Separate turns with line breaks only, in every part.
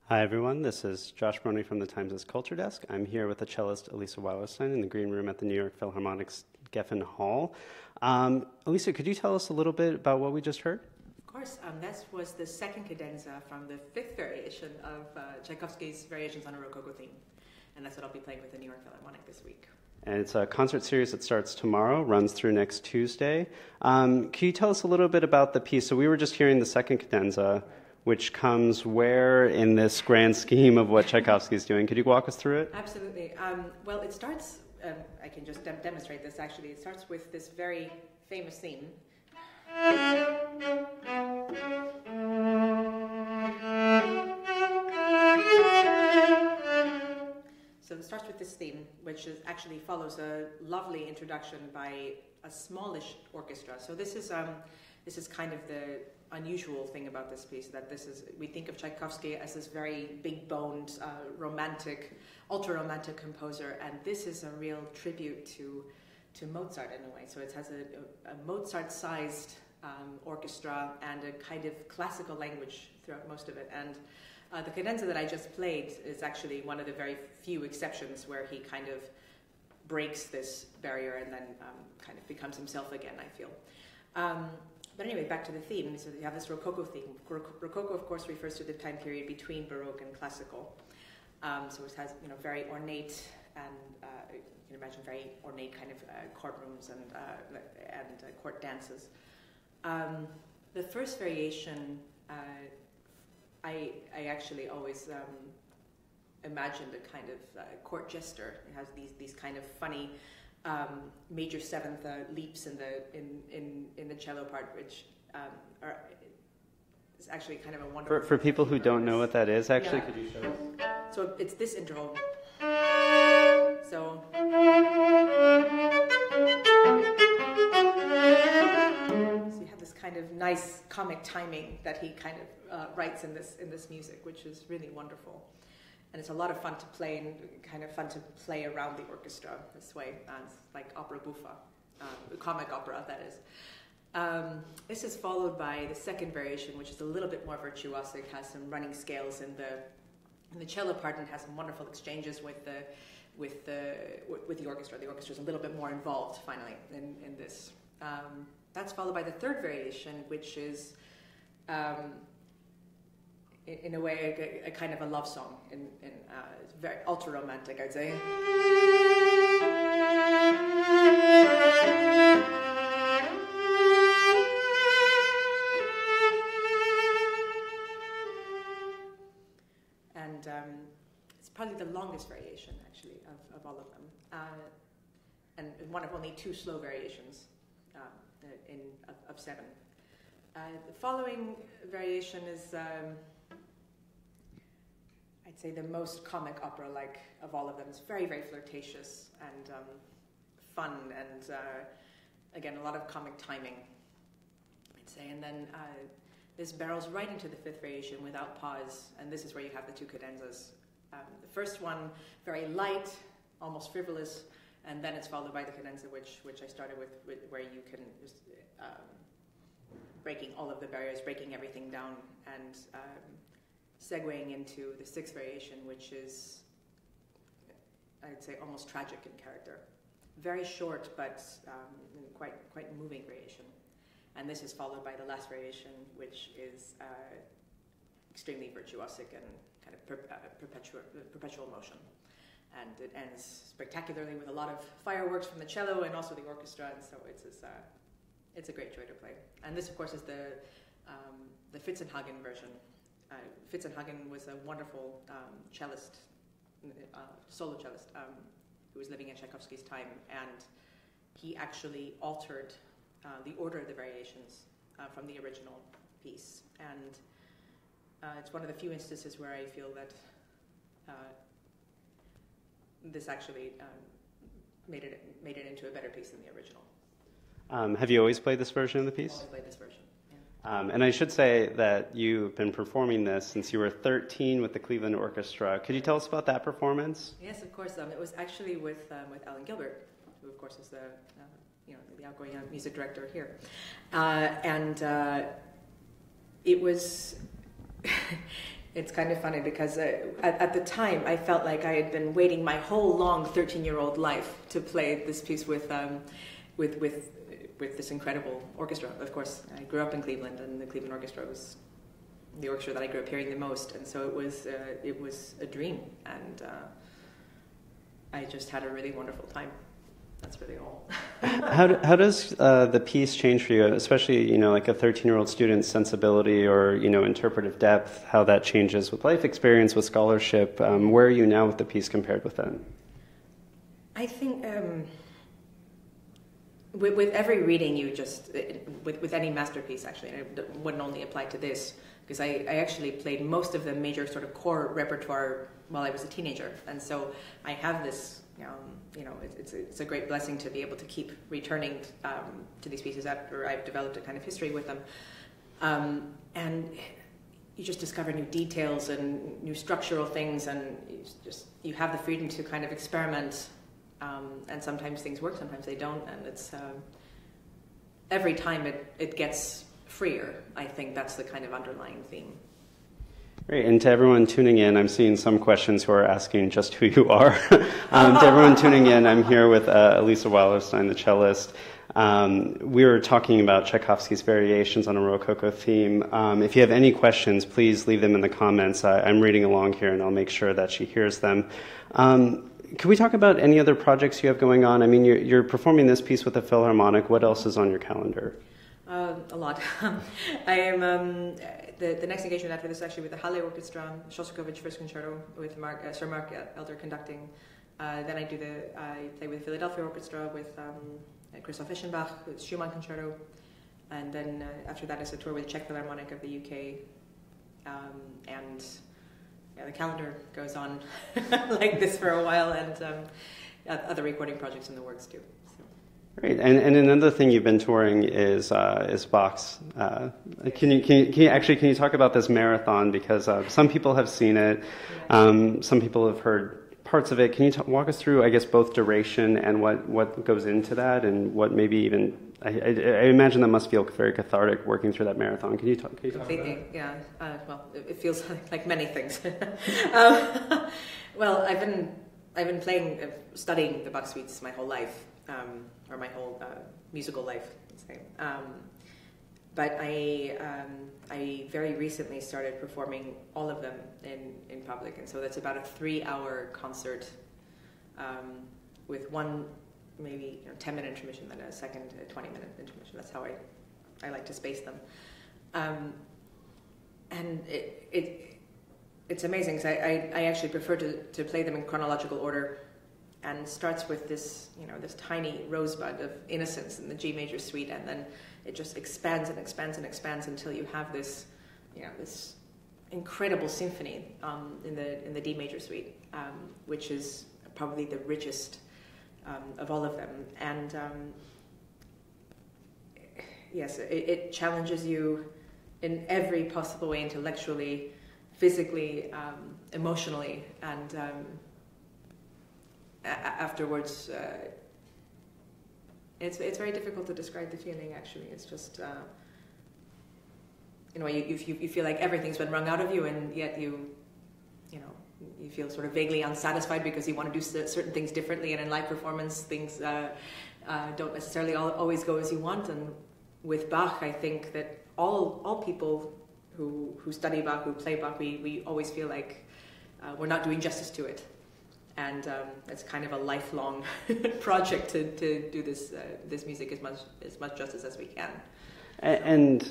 Hi everyone, this is Josh Broney from the Times' Culture Desk. I'm here with the cellist Alisa weilerstein in the green room at the New York Philharmonic's Geffen Hall. Alisa, could you tell us a little bit about what we just heard?
Of course, that was the second cadenza from the fifth variation of Tchaikovsky's Variations on a Rococo theme. And that's what I'll be playing with the New York Philharmonic this week.
And it's a concert series that starts tomorrow, runs through next Tuesday. Can you tell us a little bit about the piece? So we were just hearing the second cadenza, which comes where in this grand scheme of what Tchaikovsky's doing. Could you walk us through it?
Absolutely. Well, it starts, I can just demonstrate this actually. It starts with this very famous theme. So it starts with this theme, which actually follows a lovely introduction by a smallish orchestra. So this is kind of the unusual thing about this piece, that we think of Tchaikovsky as this very big-boned, romantic, ultra-romantic composer, and this is a real tribute to Mozart in a way. So it has a Mozart-sized orchestra and a kind of classical language throughout most of it. And the cadenza that I just played is actually one of the very few exceptions where he kind of breaks this barrier and then kind of becomes himself again, I feel. But anyway, back to the theme. So you have this Rococo theme. Rococo, of course, refers to the time period between Baroque and Classical. So it has, very ornate and you can imagine very ornate kind of courtrooms and court dances. The first variation, I actually always imagined a kind of court jester. It has these kind of funny major seventh leaps in the cello part, which is actually kind of a wonderful.
For people who don't know what that is, actually,
yeah.
could you show us?
So it's this interval. So. So you have this kind of nice comic timing that he kind of writes in this music, which is really wonderful. And it's a lot of fun to play and kind of fun to play around the orchestra this way. It's like opera buffa, comic opera, that is. This is followed by the second variation, which is a little bit more virtuosic, has some running scales in the cello part, and has some wonderful exchanges with the orchestra. The orchestra is a little bit more involved, finally, in this. That's followed by the third variation, which is in a way, a kind of a love song. It's very ultra-romantic, I'd say. And it's probably the longest variation, actually, of all of them. And one of only two slow variations of seven. The following variation is I'd say the most comic opera-like of all of them. It's very, very flirtatious and fun, and again, a lot of comic timing, I'd say. And then this barrels right into the fifth variation without pause, and this is where you have the two cadenzas. The first one, very light, almost frivolous, and then it's followed by the cadenza, which I started with where you can just breaking all of the barriers, breaking everything down, and segueing into the sixth variation, which is, I'd say, almost tragic in character. Very short, but quite moving variation. And this is followed by the last variation, which is extremely virtuosic and kind of perpetual motion. And it ends spectacularly with a lot of fireworks from the cello and also the orchestra, and so it's a great joy to play. And this, of course, is the Fitzenhagen version. Fitzenhagen was a wonderful cellist, solo cellist, who was living in Tchaikovsky's time, and he actually altered the order of the variations from the original piece. And it's one of the few instances where I feel that this actually made it into a better piece than the original.
Have you always played this version of the piece?
Always played this version.
And I should say that you've been performing this since you were 13 with the Cleveland Orchestra. Could you tell us about that performance?
Yes, of course. It was actually with Alan Gilbert, who of course is the outgoing music director here, and it was It's kind of funny because at the time I felt like I had been waiting my whole long 13-year-old life to play this piece with this incredible orchestra. Of course, I grew up in Cleveland, and the Cleveland Orchestra was the orchestra that I grew up hearing the most, and so it was a dream, and I just had a really wonderful time. That's really all.
How does the piece change for you, especially, like a 13-year-old student's sensibility or, interpretive depth, how that changes with life experience, with scholarship? Where are you now with the piece compared with then?
I think with every reading, with any masterpiece, actually, and it wouldn't only apply to this, because I actually played most of the major sort of core repertoire while I was a teenager, and so I have this, it's a great blessing to be able to keep returning to these pieces after I've developed a kind of history with them, and you just discover new details and new structural things, and you have the freedom to kind of experiment, and sometimes things work, sometimes they don't, and it's every time it gets freer. I think that's the kind of underlying theme.
Great, and to everyone tuning in, I'm seeing some questions who are asking just who you are. To everyone tuning in, I'm here with Alisa Weilerstein, the cellist. We were talking about Tchaikovsky's variations on a Rococo theme. If you have any questions, please leave them in the comments. I'm reading along here, and I'll make sure that she hears them. Can we talk about any other projects you have going on? I mean, you're performing this piece with the Philharmonic. What else is on your calendar?
A lot. I am the next engagement after this is actually with the Halle Orchestra, Shostakovich First Concerto with Sir Mark Elder conducting. Then I play with the Philadelphia Orchestra with Christoph Eschenbach, with Schumann Concerto, and then after that is a tour with Czech Philharmonic of the UK, and the calendar goes on like this for a while, and other recording projects in the works too.
Great, and another thing you've been touring is Bach's. Can you talk about this marathon, because some people have seen it, some people have heard parts of it. Can you walk us through, I guess, both duration and what goes into that, and what maybe even I imagine that must feel very cathartic working through that marathon. Can you talk
completely? About that? Yeah. Well, it feels like many things. Well, I've been studying the Bach suites my whole life. Or my whole musical life, but I very recently started performing all of them in public, and so that's about a 3-hour concert with one maybe 10-minute intermission, then a second 20-minute intermission. That's how I like to space them, and it's amazing because I actually prefer to play them in chronological order. And starts with this, this tiny rosebud of innocence in the G major suite, and then it just expands and expands and expands until you have this, this incredible symphony in the D major suite, which is probably the richest of all of them. And yes, it challenges you in every possible way, intellectually, physically, emotionally, and afterwards, it's very difficult to describe the feeling. Actually, it's just you feel like everything's been wrung out of you, and yet you feel sort of vaguely unsatisfied because you want to do certain things differently. And in live performance, things don't necessarily always go as you want. And with Bach, I think that all people who study Bach, who play Bach, we always feel like we're not doing justice to it. And it's kind of a lifelong project to do this music as much justice as we can.
And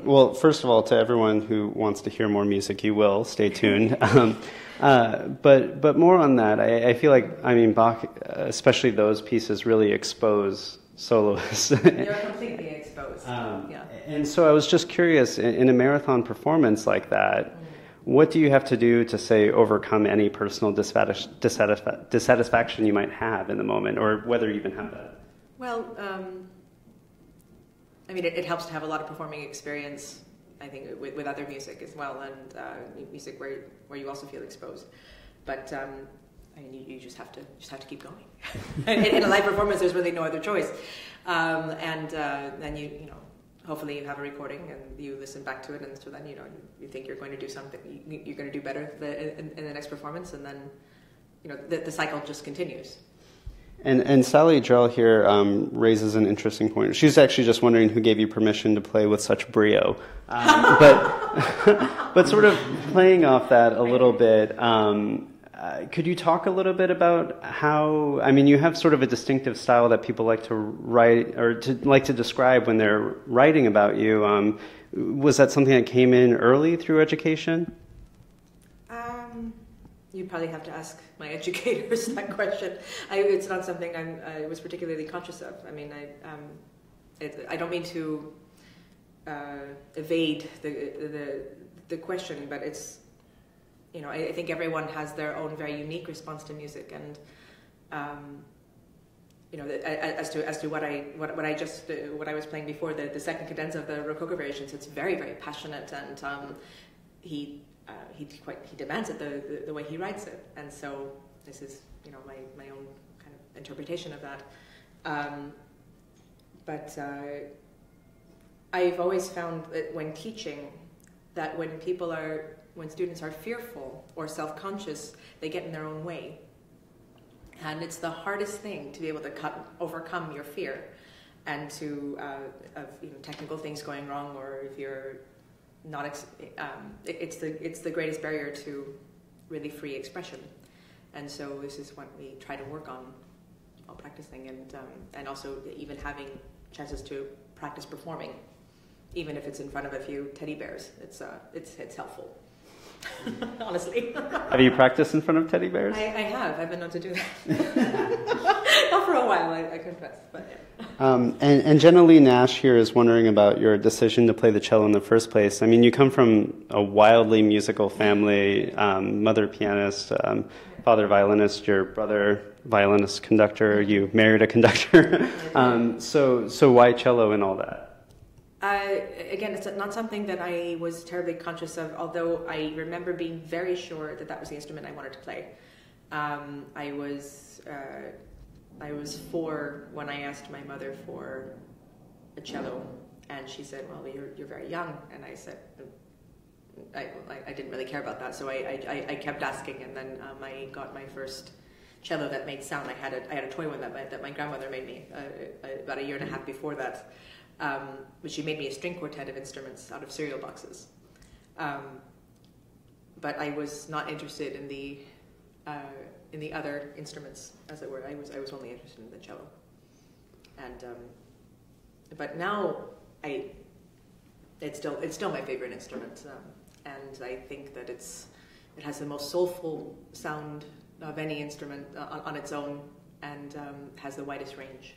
well, first of all, to everyone who wants to hear more music, you will stay tuned. But more on that, I feel like Bach, especially those pieces, really expose soloists.
They're completely exposed. Yeah.
And so I was just curious, in a marathon performance like that. What do you have to do to, say, overcome any personal dissatisfaction you might have in the moment, or whether you even have that?
Well, it helps to have a lot of performing experience, I think, with other music as well, and music where you also feel exposed. But you just have to keep going. In a live performance, there's really no other choice. And then hopefully you have a recording and you listen back to it, and so then you think you're going to do something, you're going to do better in the next performance, and then the cycle just continues.
And Sally Drell here raises an interesting point. She's actually just wondering who gave you permission to play with such brio. But sort of playing off that a little bit, could you talk a little bit about how, I mean, you have sort of a distinctive style that people like to write or like to describe when they're writing about you. Was that something that came in early through education?
You probably have to ask my educators that question. It's not something I was particularly conscious of. I mean, I don't mean to evade the question, but it's, I think everyone has their own very unique response to music, and as to what I was playing before, the second cadenza of the Rococo variations, it's very, very passionate, and he demands it the way he writes it, and so this is my own kind of interpretation of that. But I've always found that when teaching, that when students are fearful or self-conscious, they get in their own way, and it's the hardest thing to be able to overcome your fear, and of technical things going wrong, or if you're not, it's the greatest barrier to really free expression, and so this is what we try to work on while practicing, and also even having chances to practice performing, even if it's in front of a few teddy bears. It's helpful. Honestly.
Have you practiced in front of teddy bears?
I have. I've been known to do that. Not for a while, I confess. But yeah.
And Jenna Lee Nash here is wondering about your decision to play the cello in the first place. I mean, you come from a wildly musical family, mother pianist, father violinist, your brother violinist conductor, you married a conductor. So why cello and all that?
Again, it's not something that I was terribly conscious of, although I remember being very sure that was the instrument I wanted to play. I was 4 when I asked my mother for a cello, and she said, "Well, you're very young," and I said, I didn't really care about that, so I kept asking, and then I got my first cello that made sound. I had a toy one that my grandmother made me about a year and a half before that. But she made me a string quartet of instruments out of cereal boxes. But I was not interested in the other instruments, as it were. I was only interested in the cello. And but now it's still my favorite instrument, and I think that it has the most soulful sound of any instrument on its own, and has the widest range.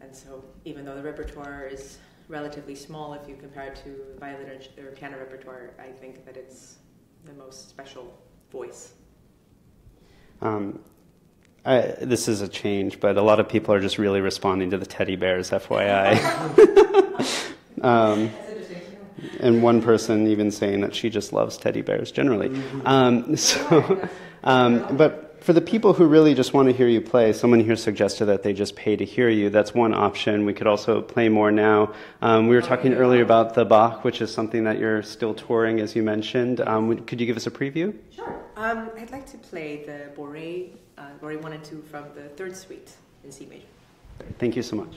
And so, even though the repertoire is relatively small if you compare it to violin or piano repertoire, I think that it's the most special voice.
This is a change, but a lot of people are just really responding to the teddy bears, FYI. And one person even saying that she just loves teddy bears generally. But for the people who really just want to hear you play, someone here suggested that they just pay to hear you. That's one option. We could also play more now. We were talking earlier about the Bach, which is something that you're still touring, as you mentioned. Could you give us a preview?
Sure. I'd like to play the Boré 1 and 2 from the third suite in C major.
Thank you so much.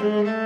Thank you.